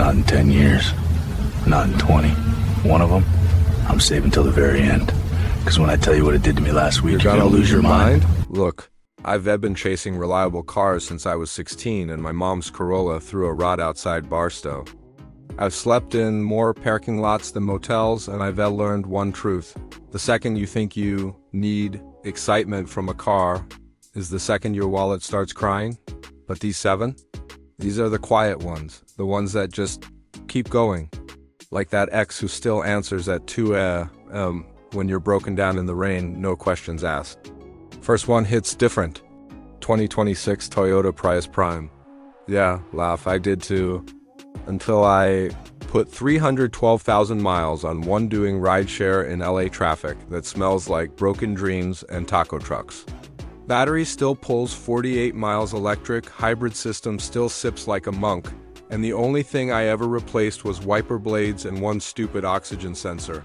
Not in 10 years. Not in 20. One of them, I'm saving till the very end. Because when I tell you what it did to me last week, You're gonna lose your mind? Look, I've been chasing reliable cars since I was 16, and my mom's Corolla threw a rod outside Barstow. I've slept in more parking lots than motels, and I've learned one truth. The second you think you need excitement from a car is the second your wallet starts crying. But these 7? These are the quiet ones, the ones that just keep going. Like that ex who still answers at 2 a.m. when you're broken down in the rain, no questions asked. First one hits different. 2026 Toyota Prius Prime. Yeah, laugh, I did too. Until I put 312,000 miles on one doing rideshare in LA traffic that smells like broken dreams and taco trucks. Battery still pulls 48 miles electric, hybrid system still sips like a monk, and the only thing I ever replaced was wiper blades and one stupid oxygen sensor.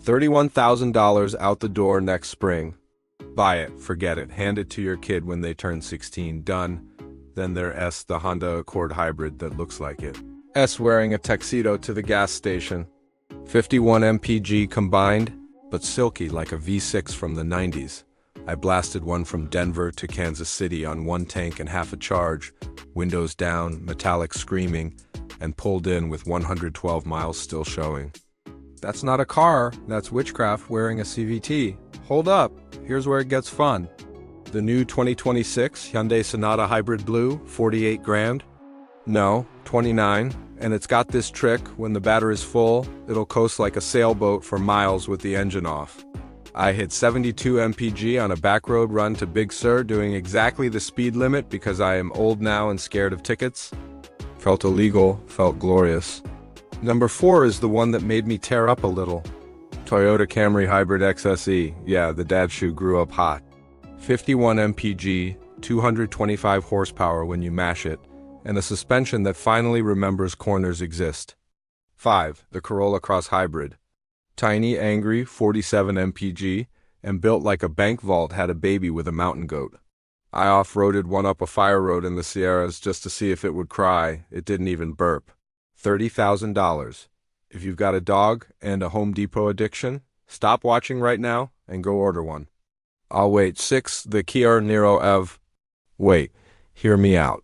$31,000 out the door next spring. Buy it, forget it, hand it to your kid when they turn 16, done. Then there's the Honda Accord hybrid that looks like it. S wearing a tuxedo to the gas station. 51 mpg combined, but silky like a V6 from the 90s. I blasted one from Denver to Kansas City on one tank and half a charge, windows down, metallic screaming, and pulled in with 112 miles still showing. That's not a car, that's witchcraft wearing a CVT. Hold up, here's where it gets fun. The new 2026 Hyundai Sonata Hybrid Blue, 48 grand. No, 29, and it's got this trick, when the battery is full, it'll coast like a sailboat for miles with the engine off. I hit 72 mpg on a backroad run to Big Sur doing exactly the speed limit because I am old now and scared of tickets. Felt illegal, felt glorious. Number 4 is the one that made me tear up a little. Toyota Camry Hybrid XSE, yeah, the dad shoe grew up hot. 51 mpg, 225 horsepower when you mash it, and a suspension that finally remembers corners exist. 5. The Corolla Cross Hybrid. Tiny, angry, 47 mpg, and built like a bank vault had a baby with a mountain goat. I off-roaded one up a fire road in the Sierras just to see if it would cry. It didn't even burp. $30,000. If you've got a dog and a Home Depot addiction, stop watching right now and go order one. I'll wait. 6. The Kia Niro EV. Wait, hear me out.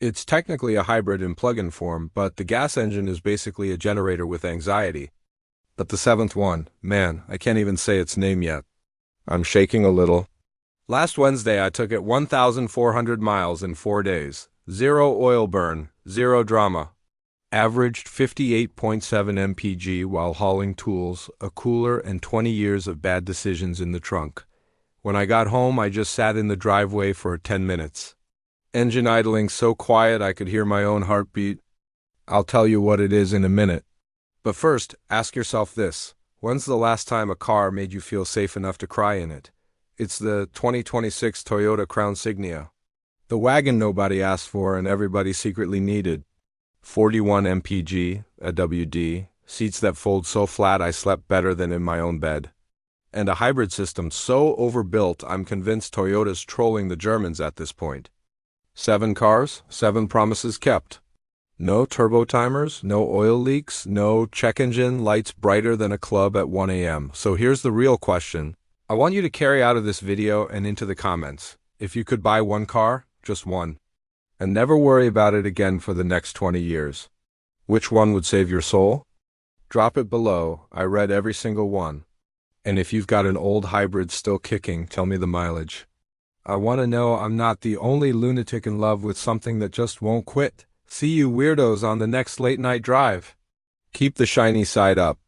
It's technically a hybrid in plug-in form, but the gas engine is basically a generator with anxiety. But the 7th one, man, I can't even say its name yet. I'm shaking a little. Last Wednesday I took it 1,400 miles in 4 days. 0 oil burn, 0 drama. Averaged 58.7 mpg while hauling tools, a cooler, and 20 years of bad decisions in the trunk. When I got home, I just sat in the driveway for 10 minutes. Engine idling so quiet I could hear my own heartbeat. I'll tell you what it is in a minute. But first, ask yourself this. When's the last time a car made you feel safe enough to cry in it? It's the 2026 Toyota Crown Signia. The wagon nobody asked for and everybody secretly needed. 41 mpg, a WD, seats that fold so flat I slept better than in my own bed. And a hybrid system so overbuilt I'm convinced Toyota's trolling the Germans at this point. 7 cars, 7 promises kept. No turbo timers, no oil leaks, no check engine lights brighter than a club at 1 a.m. So here's the real question. I want you to carry out of this video and into the comments. If you could buy one car, just one. And never worry about it again for the next 20 years. Which one would save your soul? Drop it below. I read every single one. And if you've got an old hybrid still kicking, tell me the mileage. I want to know I'm not the only lunatic in love with something that just won't quit. See you weirdos on the next late night drive. Keep the shiny side up.